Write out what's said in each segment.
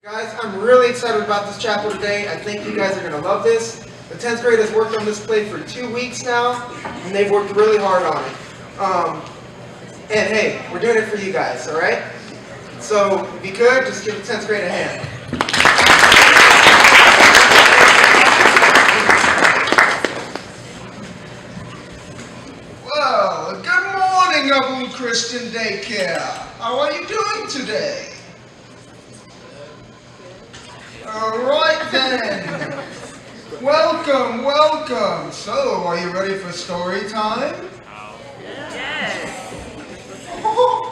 Guys, I'm really excited about this chapel today. I think you guys are going to love this. The 10th grade has worked on this play for 2 weeks now, and they've worked really hard on it. And hey, we're doing it for you guys, all right? So if you could, just give the 10th grade a hand. Well, good morning, Upland Christian Daycare. How are you doing today? All right then. Welcome, welcome. So, are you ready for story time? Yes. Oh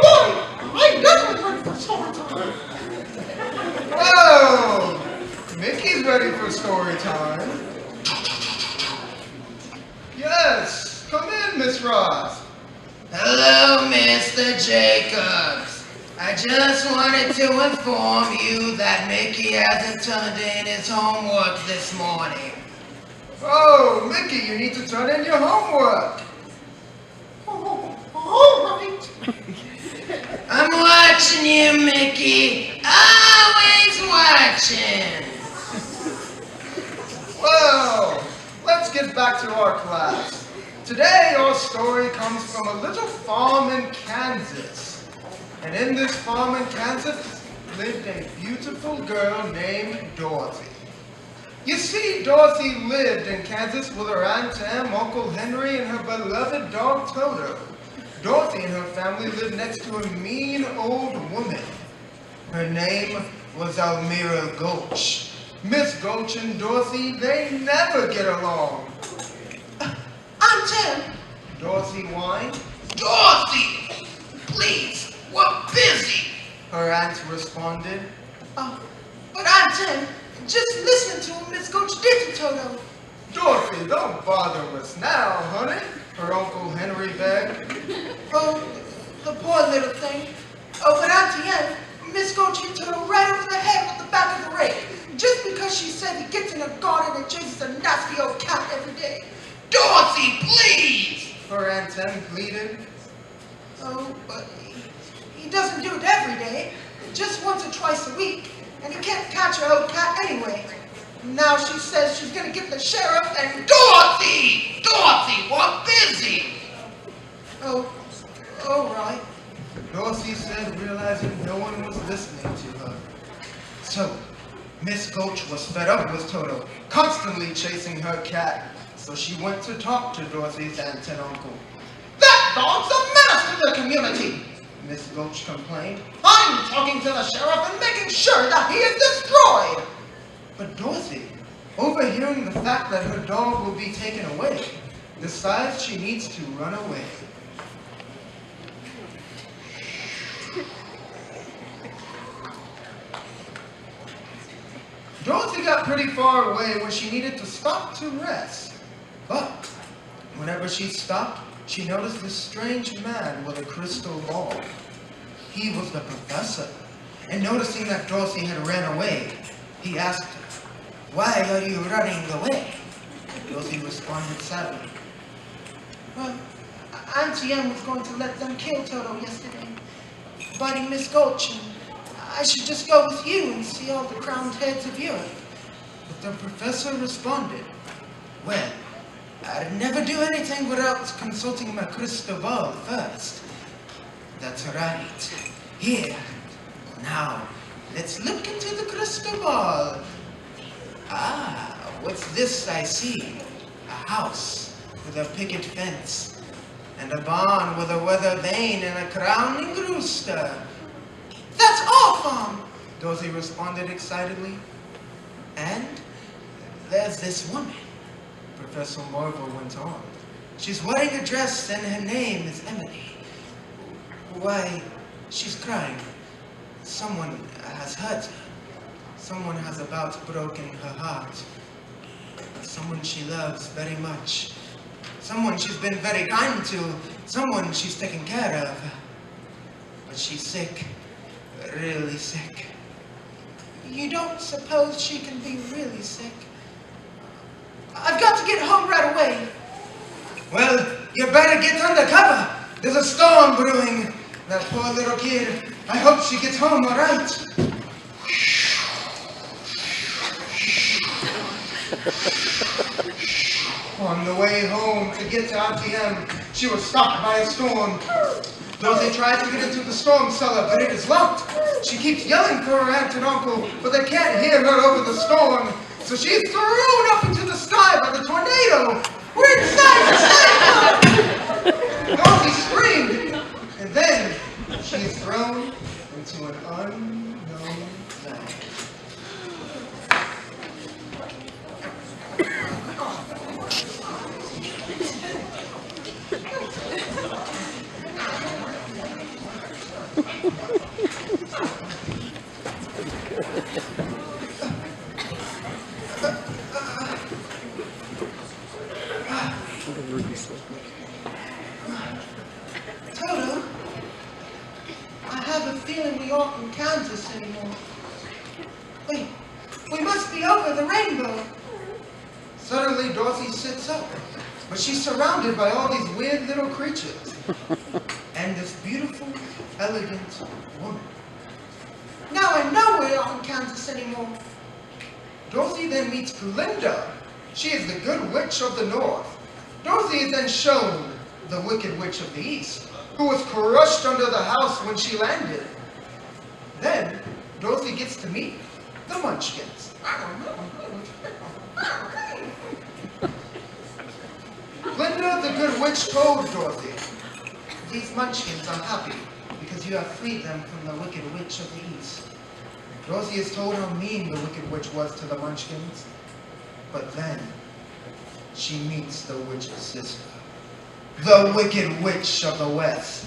boy, I'm definitely ready for story time. Oh, Mickey's ready for story time. Yes, come in, Miss Ross. Hello, Mr. Jacobs. I just wanted to inform you that Mickey hasn't turned in his homework this morning. Oh, Mickey, you need to turn in your homework. Oh, all right. I'm watching you, Mickey. Always watching. Well, let's get back to our class. Today, our story comes from a little farm in Kansas. And in this farm in Kansas lived a beautiful girl named Dorothy. You see, Dorothy lived in Kansas with her Aunt Em, Uncle Henry, and her beloved dog Toto. Dorothy and her family lived next to a mean old woman. Her name was Elmira Gulch. Miss Gulch and Dorothy, they never get along. Aunt Em. Dorothy whined. Dorothy, please, we're busy. Her aunt responded. But Aunt Em, just listen to what Miss Coach did to Toto. Dorothy, don't bother us now, honey. Her Uncle Henry begged. Oh, the poor little thing. Oh, but Auntie Em, Miss Coach hit Toto right over the head with the back of the rake, just because she said he gets in the garden and chases a nasty old cat every day. Dorothy, please! Her Aunt Em pleaded. Oh, but he doesn't do it every day, just once or twice a week, and he can't catch her old cat anyway. Now she says she's gonna get the sheriff and— Dorothy! Dorothy, we're busy! Oh, all right. Dorothy said, realizing no one was listening to her. So, Miss Gulch was fed up with Toto, constantly chasing her cat. So she went to talk to Dorothy's aunt and uncle. That dog's a menace to the community! Miss Gulch complained. I'm talking to the sheriff and making sure that he is destroyed! But Dorothy, overhearing the fact that her dog will be taken away, decides she needs to run away. Dorothy got pretty far away where she needed to stop to rest. But whenever she stopped, she noticed this strange man with a crystal ball. He was the professor, and noticing that Dorothy had ran away, he asked her, "Why are you running away?" Dorothy responded sadly, Well, Auntie Em was going to let them kill Toto yesterday, biting Miss Gulch, and I should just go with you and see all the crowned heads of Europe. But the professor responded, "Well, I'd never do anything without consulting my crystal ball first." "That's right. Here. Now, let's look into the crystal ball. Ah, what's this I see? A house with a picket fence, and a barn with a weather vane and a crowning rooster." That's our farm! Dorothy responded excitedly. "And there's this woman," Professor Marvel went on. "She's wearing a dress and her name is Emily. Why, she's crying. Someone has hurt her. Someone has about broken her heart. Someone she loves very much. Someone she's been very kind to. Someone she's taken care of. But she's sick. Really sick." You don't suppose she can be really sick? I've got to get home right away. "Well, you better get under cover. There's a storm brewing. That poor little kid. I hope she gets home all right." On the way home to get to RTM, she was stopped by a storm. Dorothy tries to get into the storm cellar, but it is locked. She keeps yelling for her aunt and uncle, but they can't hear her over the storm. So she's thrown up into the sky by the tornado. We're inside! Dorothy screamed, and then she's thrown into an unknown land. Toto, I have a feeling we aren't in Kansas anymore. Wait, we must be over the rainbow. Suddenly, Dorothy sits up, but she's surrounded by all these weird little creatures. And this beautiful, elegant woman. Now I know we're not in Kansas anymore. Dorothy then meets Glinda. She is the good witch of the north. Dorothy is then shown the wicked witch of the east, who was crushed under the house when she landed. Then, Dorothy gets to meet the Munchkins. Glinda, the good witch, told Dorothy, "These Munchkins are happy because you have freed them from the wicked witch of the east." Dorothy is told how mean the wicked witch was to the Munchkins, but then she meets the witch's sister, the wicked witch of the west.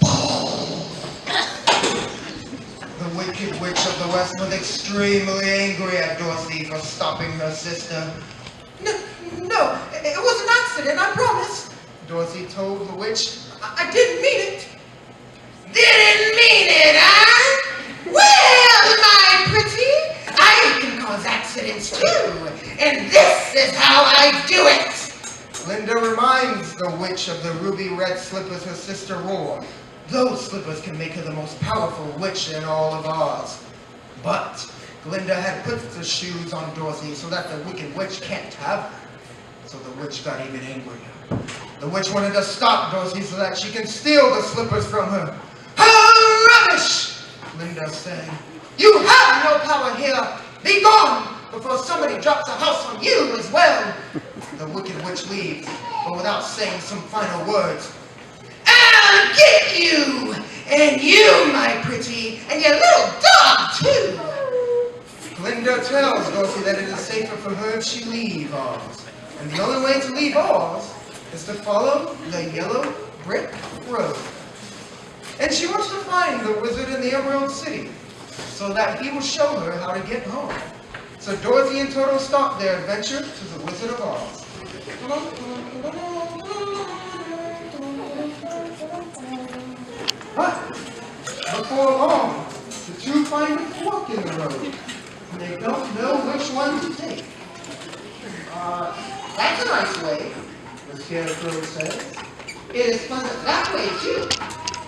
The wicked witch of the west was extremely angry at Dorothy for stopping her sister. No, it was an accident, I promise. Dorothy told the witch, I didn't mean it. Didn't mean it, huh? Well, my pretty, I can cause accidents too. And this is how I do it. Glinda reminds the witch of the ruby red slippers her sister wore. Those slippers can make her the most powerful witch in all of Oz. But Glinda had put the shoes on Dorothy so that the wicked witch can't have her. So the witch got even angrier. The witch wanted to stop Dorothy so that she can steal the slippers from her. Rubbish! Glinda said, You have no power here. Be gone before somebody drops a house on you as well. the wicked witch leaves, but without saying some final words. I'll get you. And you, my pretty, and your little dog too. Glinda tells Dorothy that it is safer for her if she leave Oz. And the only way to leave Oz is to follow the yellow brick road. And she wants to find the wizard in the Emerald City so that he will show her how to get home. So Dorothy and Toto start their adventure to the Wizard of Oz. But before long, the two find a fork in the road, and they don't know which one to take. That's a nice way. The Scarecrow says. It is pleasant that way too.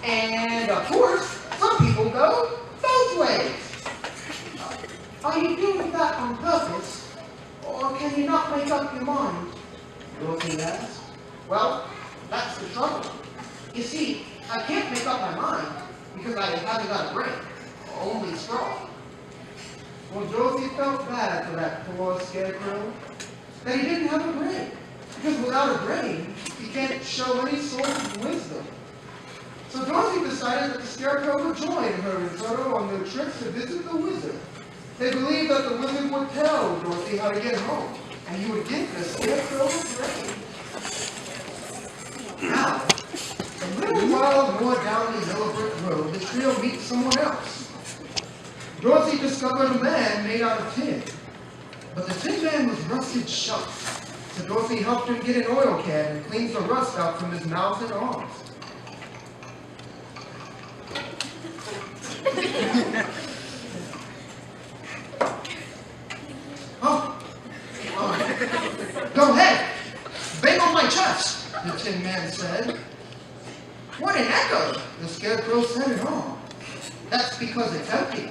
And of course, some people go both ways. Are you doing that on purpose? Or can you not make up your mind? Dorothy asked. Well, that's the trouble. You see, I can't make up my mind because I haven't got a brain, only straw. Well, Dorothy felt bad for that poor Scarecrow, that he didn't have a brain. Because without a brain, he can't show any sort of wisdom. So Dorothy decided that the Scarecrow would join her and Toto on their trip to visit the wizard. They believed that the wizard would tell Dorothy how to get home, and he would give the Scarecrow a brain. Now, a little while more down the yellow brick road, the trio meets someone else. Dorothy discovered a man made out of tin, but the tin man was rusted shut. So Dorothy helped him get an oil can and cleans the rust out from his mouth and arms. Go ahead, bang on my chest, the tin man said. What an echo, the Scarecrow said it all. That's because it's empty.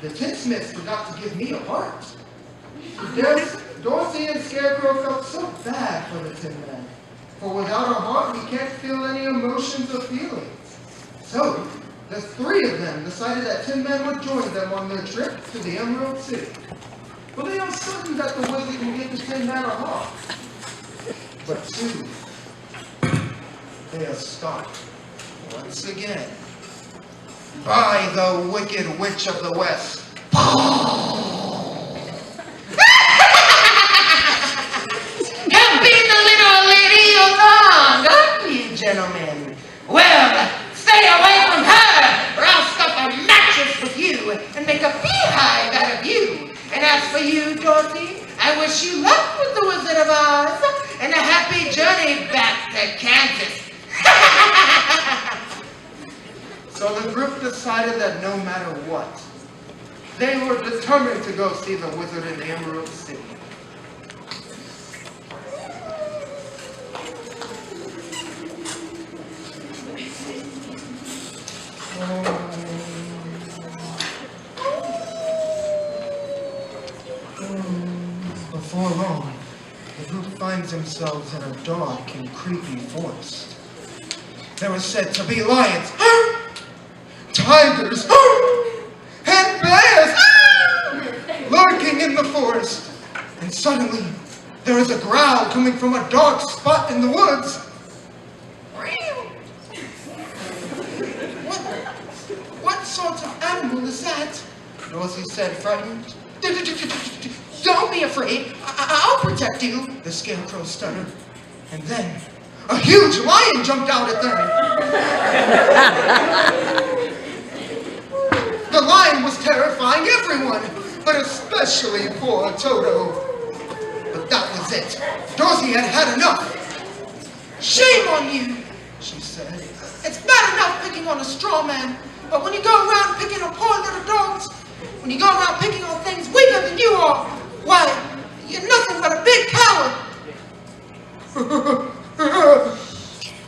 The tinsmith forgot to give me a heart. Dorothy and Scarecrow felt so bad for the Tin Man, for without a heart he can't feel any emotions or feelings. So, the three of them decided that Tin Man would join them on their trip to the Emerald City. But they are certain that the wizard can give the Tin Man a heart. But soon, they are stopped once again by the Wicked Witch of the West. Helping the little lady along, aren't you, gentlemen? Well, stay away from her, or I'll stuff a mattress with you and make a beehive out of you. And as for you, Dorothy, I wish you luck with the Wizard of Oz and a happy journey back to Kansas. So the group decided that no matter what, they were determined to go see the wizard in the Emerald City. Before long, the group finds themselves in a dark and creepy forest. There were said to be lions, tigers, and bears lurking in the forest. And suddenly, there is a growl coming from a dark spot in the woods. What sort of animal is that? Dorothy said, frightened. Don't be afraid. I'll protect you, the Scarecrow stuttered. And then, a huge lion jumped out at them. The lion was terrifying everyone, but especially poor Toto. But that was it. Dorothy had had enough. Shame on you. She said. It's bad enough picking on a straw man, but when you go around picking on poor little dogs, when you go around picking on things weaker than you are, why, you're nothing but a big coward.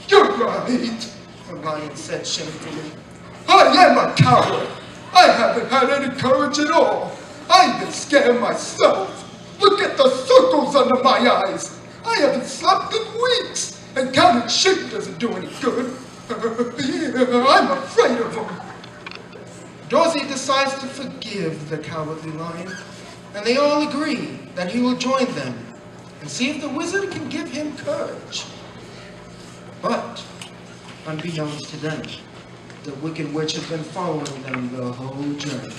You're right, the lion said shamefully. I am a coward. I haven't had any courage at all. I've been scared myself. Look at the circles under my eyes. I haven't slept in weeks, and counting sheep doesn't do any good. I'm afraid of him. Dorothy decides to forgive the cowardly lion, and they all agree that he will join them and see if the wizard can give him courage. But, unbeknownst to them, the Wicked Witch has been following them the whole journey.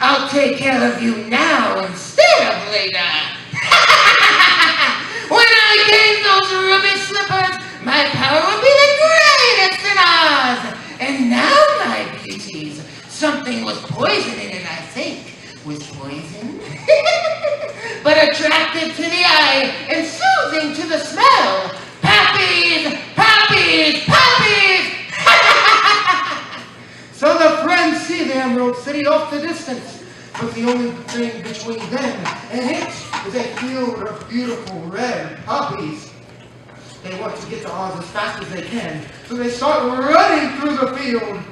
I'll take care of you now instead of later. When I gain those ruby slippers, my power will be the greatest in Oz. And now, my beauties, something with poison in it, I think. With poison? But attractive to the eye and soothing to the smell. Poppies! Poppies! Poppies! So the friends see the Emerald City off the distance, but the only thing between them and it is a field of beautiful red poppies. They want to get to Oz as fast as they can, so they start running through the field.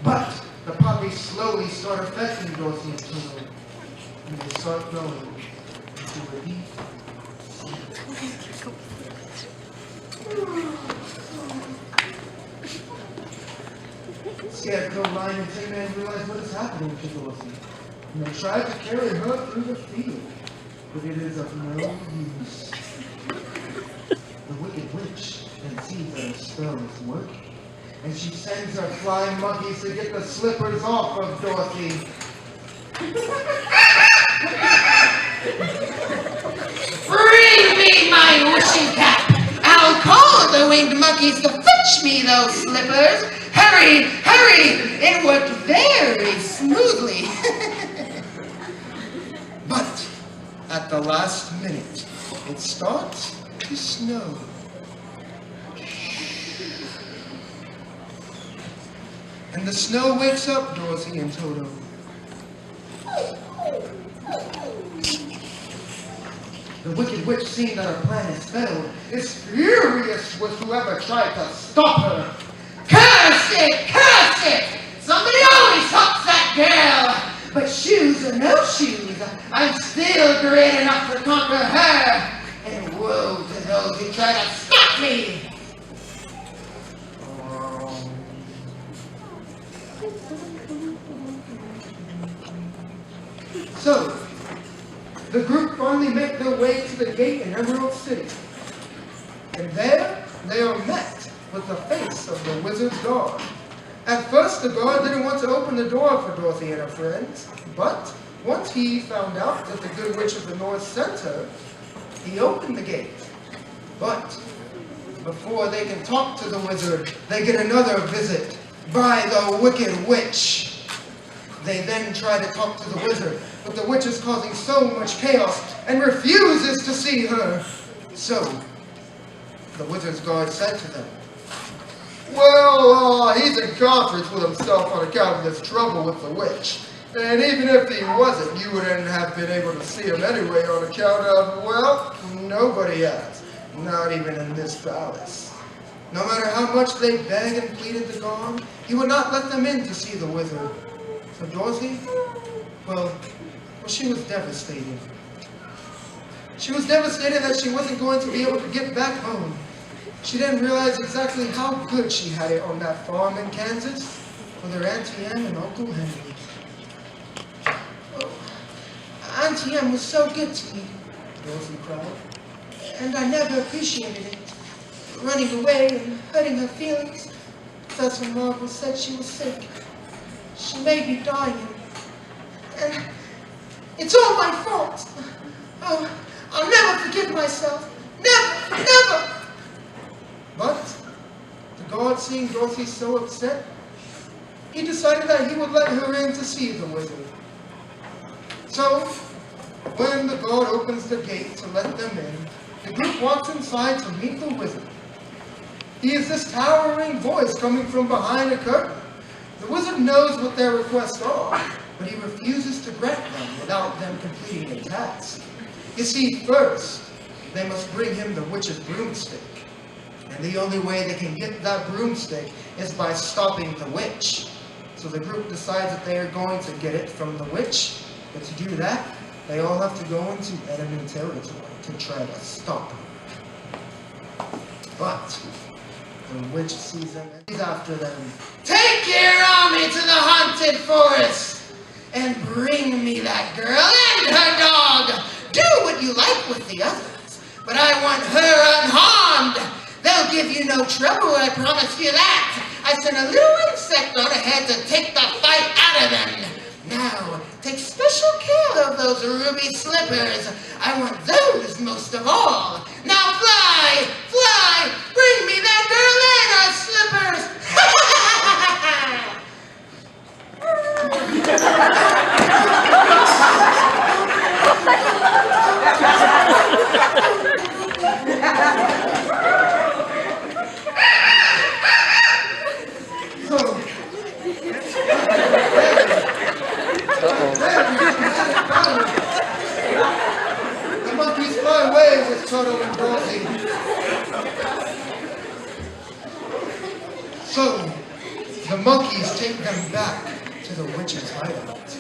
But the poppies slowly start affecting Dorothy and Toto, and they start growing into a deep Scarecrow, Lion, and Tin Man realize what is happening to Dorothy, and they try to carry her through the field, but it is of no use. The Wicked Witch then sees that her spell is working, and she sends her flying monkeys to get the slippers off of Dorothy. Bring me my wishing cap. I'll call the winged monkeys to fetch me those slippers. Hurry, hurry! It worked very smoothly. But at the last minute, it starts to snow. And the snow wakes up Dorothy and Toto. The Wicked Witch, seeing that her plan has failed, is furious with whoever tried to stop her. Curse it! Curse it! Somebody always helps that girl! But shoes or no shoes, I'm still great enough to conquer her! And woe to those who try to stop me! So, the group finally make their way to the gate in Emerald City. And there, they are met with the face of the wizard's guard. At first, the guard didn't want to open the door for Dorothy and her friends, but once he found out that the Good Witch of the North sent her, he opened the gate. But before they can talk to the wizard, they get another visit by the Wicked Witch. They then try to talk to the wizard, but the witch is causing so much chaos and refuses to see her. So, the wizard's guard said to them, "Well, he's in conference with himself on account of this trouble with the witch. And even if he wasn't, you wouldn't have been able to see him anyway on account of, well, nobody has. Not even in this palace." No matter how much they begged and pleaded the guard, he would not let them in to see the wizard. So Dorothy, well, she was devastated. She was devastated that she wasn't going to be able to get back home. She didn't realize exactly how good she had it on that farm in Kansas with her Auntie Em and Uncle Henry. Oh, Auntie Em was so good to me, Dorothy cried, and I never appreciated it. Running away and hurting her feelings. That's when Margaret said she was sick. She may be dying. And it's all my fault. Oh, I'll never forgive myself. Never, never. But the guard, seeing Dorothy so upset, he decided that he would let her in to see the wizard. So, when the guard opens the gate to let them in, the group walks inside to meet the wizard. He is this towering voice coming from behind a curtain. The wizard knows what their requests are, but he refuses to grant them without them completing a task. You see, first, they must bring him the witch's broomstick. And the only way they can get that broomstick is by stopping the witch. So the group decides that they are going to get it from the witch, but to do that, they all have to go into enemy territory to try to stop her. But the witch sees them and he's after them. Take your army to the haunted forest and bring me that girl and her dog. Do what you like with the others, but I want her unharmed. They'll give you no trouble, I promise you that. I sent a little insect on ahead to take the fight out of them. Now, take special care of those ruby slippers. I want those most of all. Now fly, fly, bring me that girl and her slippers. The monkeys fly away with Toto and Dorothy. So, the monkeys take them back to the witch's hideout.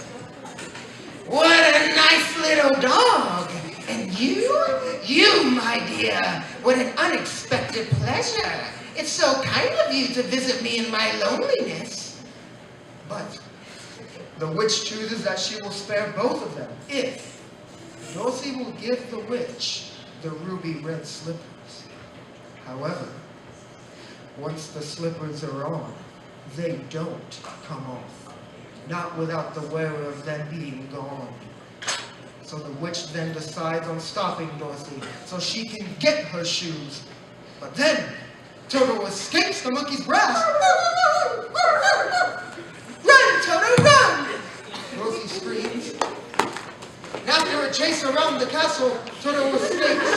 What a nice little dog. And you, my dear, what an unexpected pleasure. It's so kind of you to visit me in my loneliness. But the witch chooses that she will spare both of them if Dorothy will give the witch the ruby red slippers. However, once the slippers are on, they don't come off. Not without the wearer of them being gone. So the witch then decides on stopping Dorothy so she can get her shoes. But then, Toto escapes the monkey's grasp. Run, Toto, run! Rosie screams. And after a chase around the castle, Toto escapes.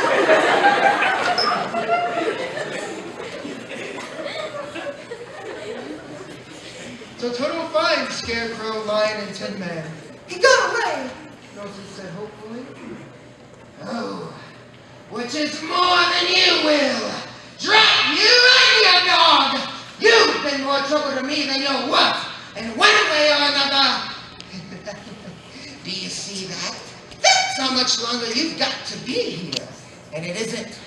So Toto finds Scarecrow, Lion, and Tin Man. He got away! Rosie said hopefully. Oh, which is more than you will. Drop you and your dog. You've been more trouble to me than you're worth, in one way or another. Do you see that? That's how much longer you've got to be here. And it isn't.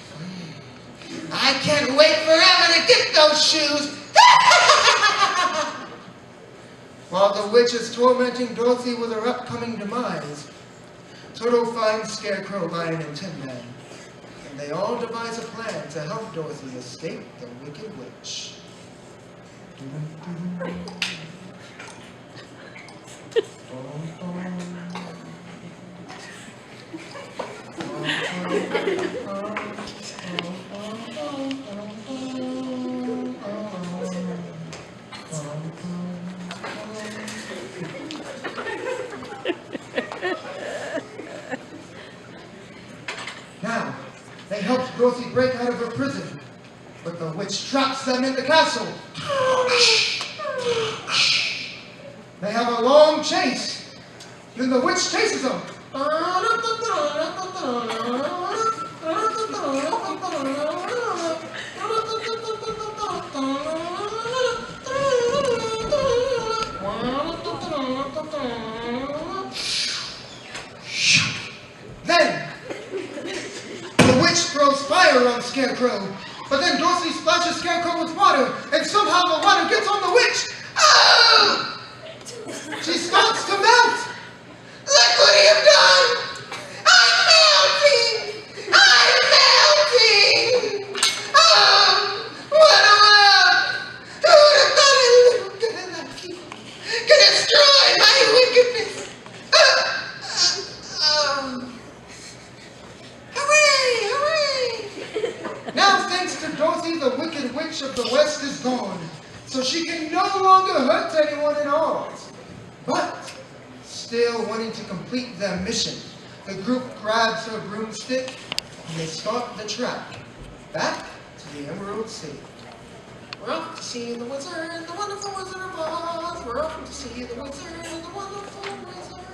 I can't wait forever to get those shoes. While the witch is tormenting Dorothy with her upcoming demise, Toto finds Scarecrow, Lion, and Tin Man. And they all devise a plan to help Dorothy escape the Wicked Witch. Now, they helped Dorothy break out of her prison, but the witch traps them in the castle. They have a long chase. Then the witch chases them. Then the witch throws fire on Scarecrow, but then Dorothy splashes Scarecrow with water, and somehow the water gets on the witch. Oh! She starts to melt. Look what you've done! I'm melting! I'm melting! Oh, what a world! Who would have thought a little girl like you could destroy my wickedness? Hooray! Hooray! Now, thanks to Dorothy, the Wicked Witch of the West is gone, so she can no longer hurt anyone in Oz. But, still wanting to complete their mission, the group grabs her broomstick and they start the trek back to the Emerald City. We're off to see the wizard, the wonderful Wizard of Oz. We're off to see the wizard, the wonderful wizard.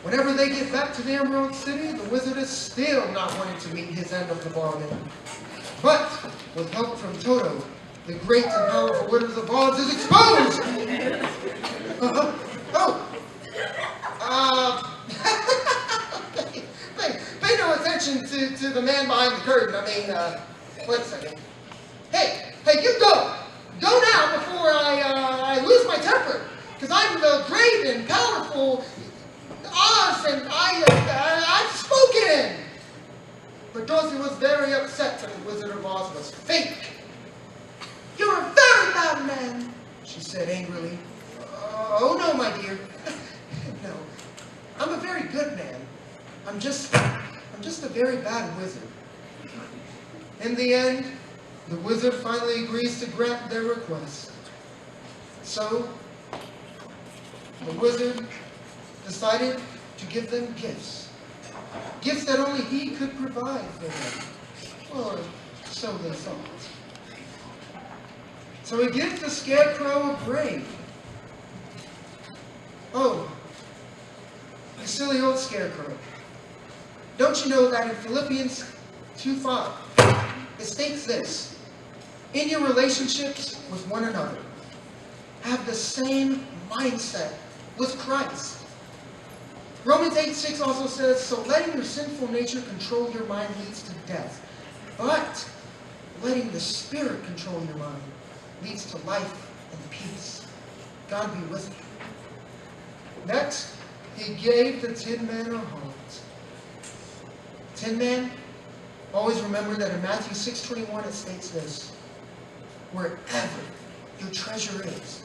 Whenever they get back to the Emerald City, the wizard is still not wanting to meet his end of the bargain. But, with help from Toto, the great and powerful Wizard of Oz is exposed! Pay no attention to the man behind the curtain. Wait a second. Hey, you go! Go now before I lose my temper! Because I'm the great and powerful Oz, and I've spoken! But Dorothy was very upset that the Wizard of Oz was fake. You're a very bad man. She said angrily. Oh no, my dear. No. I'm a very good man. I'm just a very bad wizard. In the end, the wizard finally agrees to grant their request. So, the wizard decided to give them gifts. Gifts that only he could provide for them. Or so they thought. So he gives the Scarecrow a brain. Oh, you silly old Scarecrow. Don't you know that in Philippians 2:5, it states this: in your relationships with one another, have the same mindset with Christ. Romans 8:6 also says, so letting your sinful nature control your mind leads to death, but letting the Spirit control your mind leads to life and peace. God be with you. Next, he gave the Tin Man a heart. Tin Man, always remember that in Matthew 6:21 it states this: wherever your treasure is,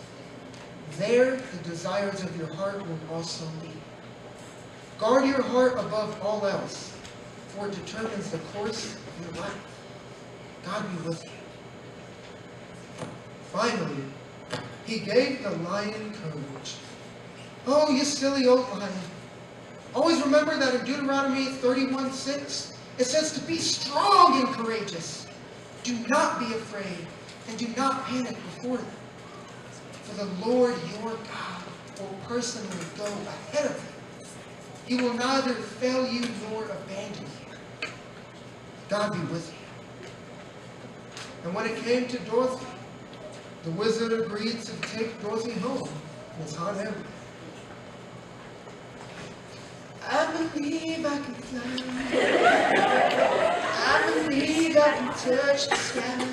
there the desires of your heart will also be. Guard your heart above all else, for it determines the course of your life. God be with you. Finally, he gave the lion courage. Oh, you silly old lion. Always remember that in Deuteronomy 31:6, it says to be strong and courageous. Do not be afraid and do not panic before them. For the Lord your God will personally go ahead of you. He will neither fail you nor abandon you. God be with you. And when it came to Dorothy, the wizard agreed to take Dorothy home in his hot air. I believe I can fly. I believe I can touch the sky.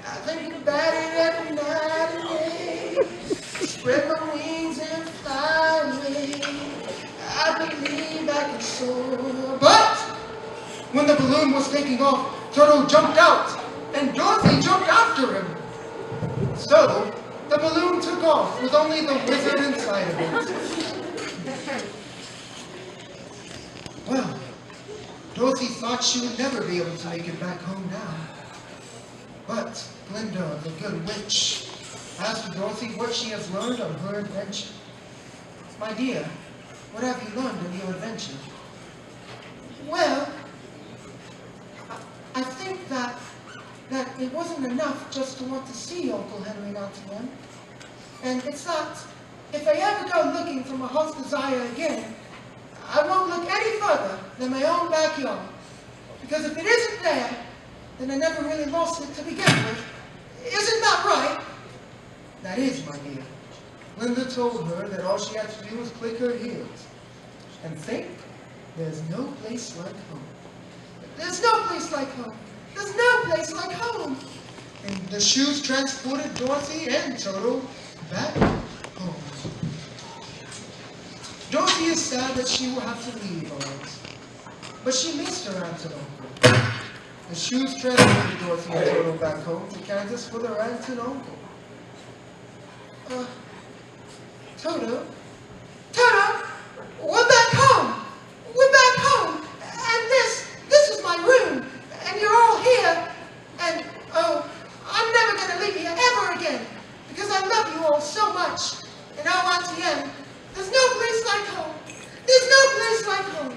I think about it every night and day. Spread my wings and fly away. I believe I can soar. But when the balloon was taking off, Turtle jumped out, and Dorothy jumped after him. So the balloon took off with only the wizard inside of it. Well, Dorothy thought she would never be able to make it back home now. But Glinda, the good witch, asked Dorothy what she has learned on her adventure. My dear, what have you learned in your adventure? Well, I think that it wasn't enough just to want to see Uncle Henry and Auntie Em. And it's that if I ever go looking for my heart's desire again, I won't look any further than my own backyard. Because if it isn't there, then I never really lost it to begin with. Isn't that right? That is, my dear. Glinda told her that all she had to do was click her heels and think there's no place like home. There's no place like home. There's no place like home. And the shoes transported Dorothy and Toto back home. Dorothy is sad that she will have to leave Oz, but she missed her aunt and uncle. The shoes transported Dorothy and Toto back home to Kansas with her aunt and uncle. Toto, we're back home. We're back home. And this is my room. And you're all here. And, oh, I'm never going to leave you ever again. Because I love you all so much. And oh, Auntie Em, there's no place like home. There's no place like home.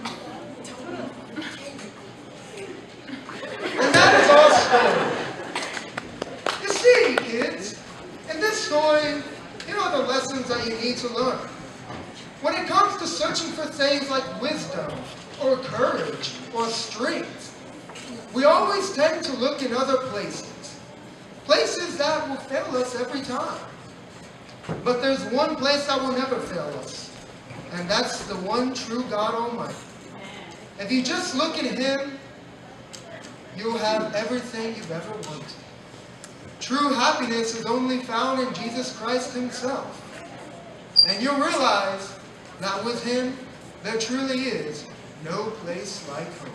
And that is all story. You see, kids, in this story, here are the lessons that you need to learn. When it comes to searching for things like wisdom, or courage, or strength, we always tend to look in other places. Places that will fail us every time. But there's one place that will never fail us, and that's the one true God Almighty. If you just look at Him, you'll have everything you've ever wanted. True happiness is only found in Jesus Christ Himself. And you'll realize that with Him, there truly is no place like home.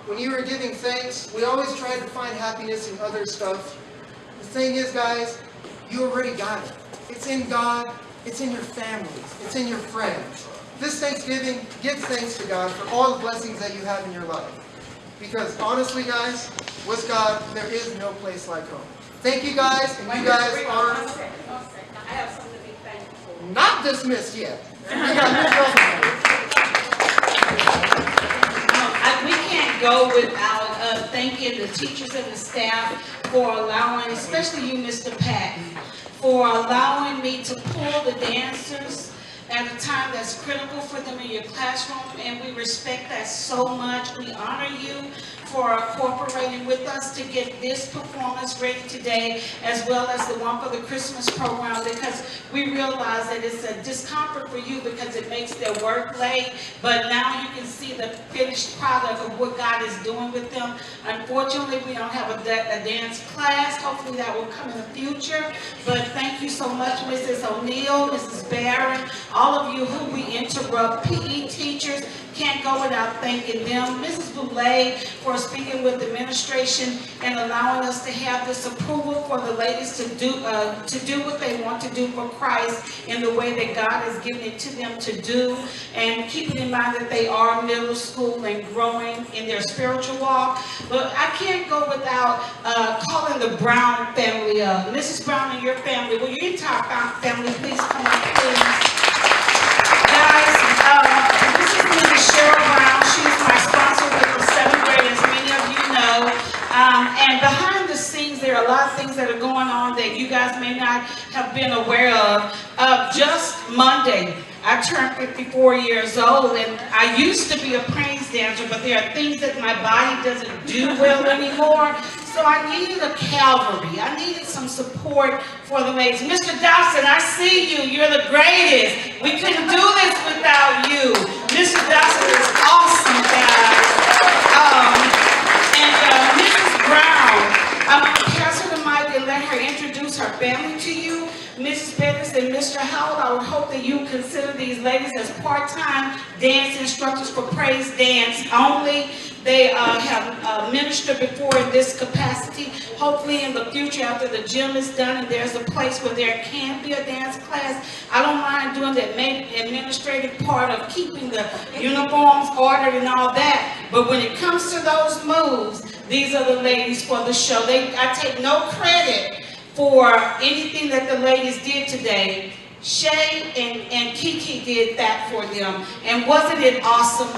When you were giving thanks, we always tried to find happiness in other stuff. The thing is, guys, you already got it. It's in God, it's in your families, it's in your friends. This Thanksgiving, give thanks to God for all the blessings that you have in your life. Because honestly, guys, with God, there is no place like home. Thank you guys, and you guys are I have something to be thankful for. not dismissed yet. We got Ms. Rosenberg. We can't go without thanking the teachers and the staff for allowing, especially you, Mr. Patton, for allowing me to pull the dancers at a time that's critical for them in your classroom, and we respect that so much. We honor you for cooperating with us to get this performance ready today, as well as the one for the Christmas program, because we realize that it's a discomfort for you because it makes their work late, but now you can see the finished product of what God is doing with them. Unfortunately, we don't have a dance class. Hopefully that will come in the future, but thank you so much, Mrs. O'Neill, Mrs. Barron, all of you who we interrupt, PE teachers, can't go without thanking them. Mrs. Boulay for speaking with the administration and allowing us to have this approval for the ladies to do what they want to do for Christ in the way that God has given it to them to do, and keeping in mind that they are middle school and growing in their spiritual walk. But I can't go without calling the Brown family up. Mrs. Brown and your family, will your entire family please come up, please? Guys, this is Mrs. Cheryl Brown. She's my sponsor with the 7th grade, as many of you know. And behind the scenes, there are a lot of things that are going on that you guys may not have been aware of. Just Monday, I turned 54 years old, and I used to be a praise dancer, but there are things that my body doesn't do well anymore. So I needed a cavalry. I needed some support for the ladies. Mr. Dawson, I see you. You're the greatest. We couldn't do this without you. Mr. Dawson is awesome, guys. Mrs. Brown, I'm going to pass her the mic and let her introduce her family to you. Mrs. Bettis and Mr. Howell, I would hope that you consider these ladies as part-time dance instructors for Praise Dance only. They have ministered before in this capacity. Hopefully in the future, after the gym is done and there's a place where there can be a dance class, I don't mind doing the administrative part of keeping the uniforms ordered and all that. But when it comes to those moves, these are the ladies for the show. I take no credit for anything that the ladies did today. Shay and Kiki did that for them. And wasn't it awesome?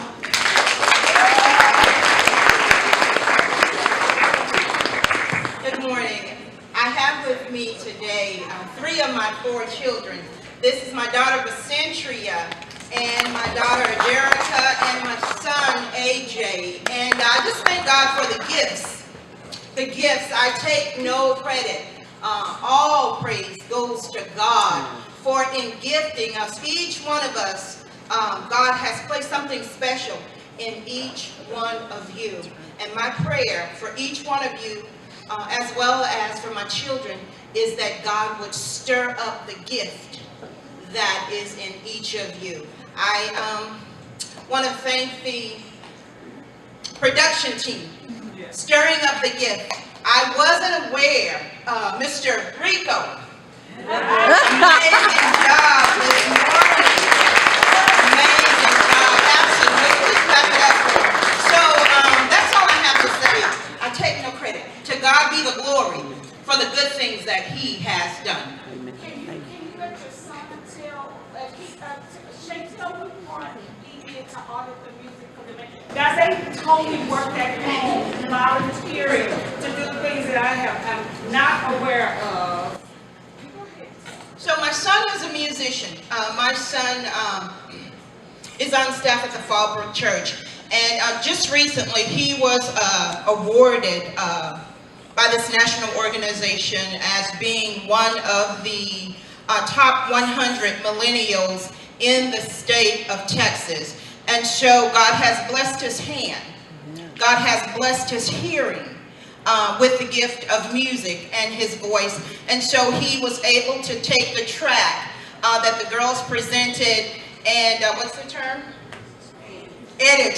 Good morning. I have with me today 3 of my 4 children. This is my daughter Vicentria, and my daughter Jerica, and my son AJ. And I just thank God for the gifts. The gifts, I take no credit. All praise goes to God for in gifting us, each one of us. God has placed something special in each one of you. And my prayer for each one of you, as well as for my children, is that God would stir up the gift that is in each of you. I want to thank the production team, stirring up the gift. I wasn't aware, Mr. Rico, amazing job this morning. Amazing job, absolutely. Clap it up for him. So that's all I have to say. I take no credit. To God be the glory for the good things that He has done. Can you let your son tell what he did to audit the music for the man? Guys, they totally worked at home, volunteering to do things that I'm not aware of. So my son is a musician. My son is on staff at the Fallbrook Church. And just recently, he was awarded by this national organization as being one of the top 100 millennials in the state of Texas. And so God has blessed his hand. God has blessed his hearing with the gift of music and his voice. And so he was able to take the track that the girls presented and what's the term? Edit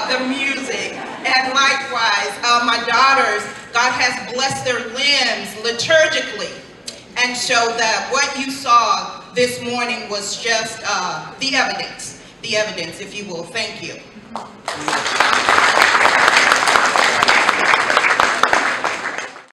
the music. And likewise, my daughters, God has blessed their limbs liturgically. And so that what you saw this morning was just the evidence, if you will. Thank you. Yes.